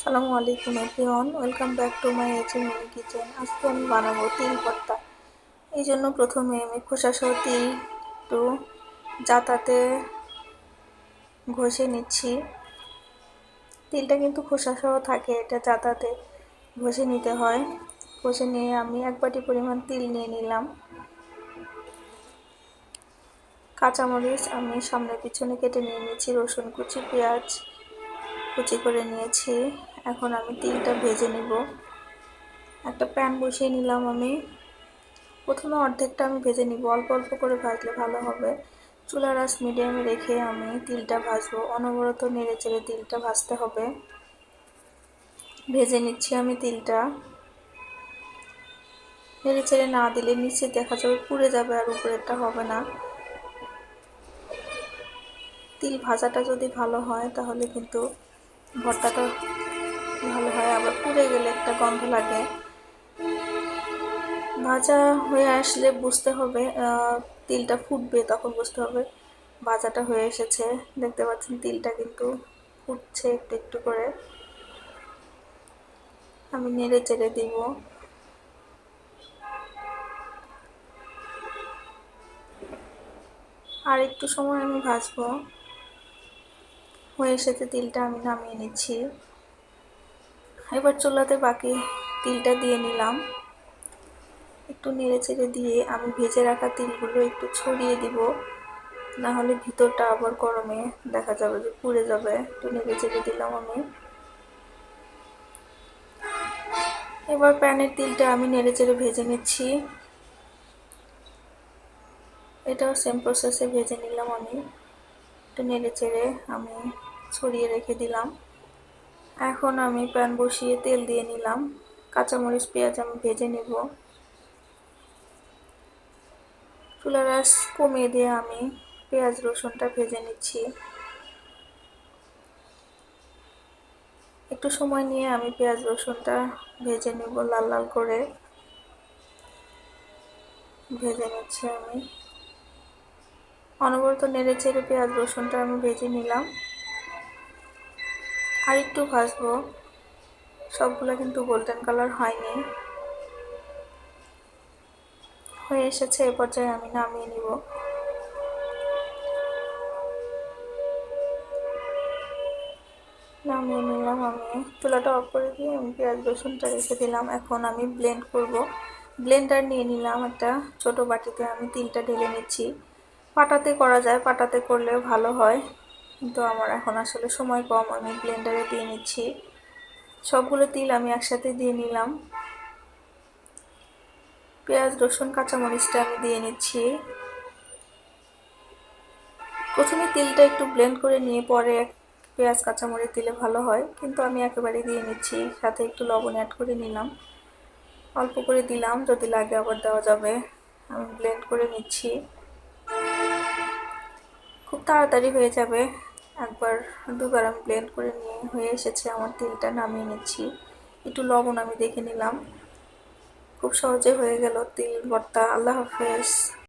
আসসালামু আলাইকুম everyone, welcome back to my AG mini kitchen. আজকে আমি বানাবো তিল ভর্তা। এই জন্য প্রথমে আমি খোসাসহ তিল একটু জাতাতে ঘষে নিচ্ছি। তিলটা কিন্তু খোসাসহ থাকে, এটা জাতাতে ঘষে নিতে হয়। ঘষে নিয়ে আমি 1 বাটি পরিমাণ তিল নিয়ে নিলাম। কাঁচামরিচ আমি সামনে পিছনে কেটে নিয়ে নিয়েছি, রসুন কুচি, পেঁয়াজ কুচি করে নিয়েছি। এখন আমি তিলটা ভেজে নিব। একটা প্যান বসিয়ে নিলাম আমি। প্রথমে অর্ধেকটা আমি ভেজে নিব, অল্প অল্প করে ভাজলে ভালো হবে। চুলার আঁচ মিডিয়ামে রেখে আমি তিলটা ভাজবো, অনবরত নেড়ে চেড়ে তিলটা ভাজতে হবে। ভেজে নিচ্ছি আমি তিলটা। নেড়ে চেড়ে না দিলে নিচে দেখা যাবে পুড়ে যাবে আর উপরেরটা হবে না। তিল ভাজাটা যদি ভালো হয় তাহলে কিন্তু ভর্তাটা ভালো হয়, আবার পুড়ে গেলে একটা গন্ধ লাগে। ভাজা হয়ে আসলে বুঝতে হবে, তিলটা ফুটবে, তখন বুঝতে হবে ভাজাটা হয়ে এসেছে। দেখতে পাচ্ছেন তিলটা কিন্তু ফুটছে একটু একটু করে। আমি নেড়ে চেড়ে দিব। আর একটু সময় আমি ভাজবো। হয়ে এসেছে তিলটা, আমি নামিয়ে নিচ্ছি। এবার চুলাতে বাকি তিলটা দিয়ে নিলাম। একটু নেড়ে চেড়ে দিয়ে আমি ভেজে রাখা তিলগুলো একটু ছড়িয়ে দিব, না হলে ভিতরটা আবার গরমে দেখা যাবে যে পুড়ে যাবে। একটু নেড়ে চেড়ে দিলাম আমি। এবার প্যানের তিলটা আমি নেড়ে চেড়ে ভেজে নিচ্ছি। এটাও সেম প্রসেসে ভেজে নিলাম আমি। একটু নেড়ে চেড়ে আমি ছড়িয়ে রেখে দিলাম। এখন আমি প্যান বসিয়ে তেল দিয়ে নিলাম। কাঁচামরিচ পেঁয়াজ আমি ভেজে নেব। চুলার আঁচ কমিয়ে দিয়ে আমি পেঁয়াজ রসুনটা ভেজে নিচ্ছি। একটু সময় নিয়ে আমি পেঁয়াজ রসুনটা ভেজে নেব, লাল লাল করে ভেজে নিচ্ছি আমি। অনবরত নেড়ে চেড়ে পেঁয়াজ রসুনটা আমি ভেজে নিলাম। আর একটু ভাজবো, সবগুলো কিন্তু গোল্ডেন কালার হয়নি। হয়ে এসেছে, এ পর্যায়ে আমি নামিয়ে নিব। নামিয়ে নিলাম আমি। চুলাটা অফ করে দিয়ে আমি পেঁয়াজ রসুনটা রেখে দিলাম। এখন আমি ব্লেন্ড করব। ব্লেন্ডার নিয়ে নিলাম একটা ছোট বাটিতে, আমি তিলটা ঢেলে নিচ্ছি। পাটাতে করা যায়, পাটাতে করলে ভালো হয়, কিন্তু আমার এখন আসলে সময় কম, আমি ব্লেন্ডারে দিয়ে নিচ্ছি। সবগুলো তিল আমি একসাথে দিয়ে নিলাম। পেঁয়াজ রসুন কাঁচামরিচটা আমি দিয়ে নিচ্ছি। প্রথমে তিলটা একটু ব্লেন্ড করে নিয়ে পরে পেঁয়াজ কাঁচামরিচ দিলে ভালো হয়, কিন্তু আমি একেবারে দিয়ে নিচ্ছি। সাথে একটু লবণ অ্যাড করে নিলাম, অল্প করে দিলাম, যদি লাগে আবার দেওয়া যাবে। আমি ব্লেন্ড করে নিচ্ছি, খুব তাড়াতাড়ি হয়ে যাবে। একবার দুবার আমি ব্লেন্ড করে নিয়ে হয়ে এসেছে আমার। তিলটা নামিয়ে নিচ্ছি। একটু লবণ আমি দেখে নিলাম। খুব সহজে হয়ে গেল তিল ভর্তা। আল্লাহ হাফেজ।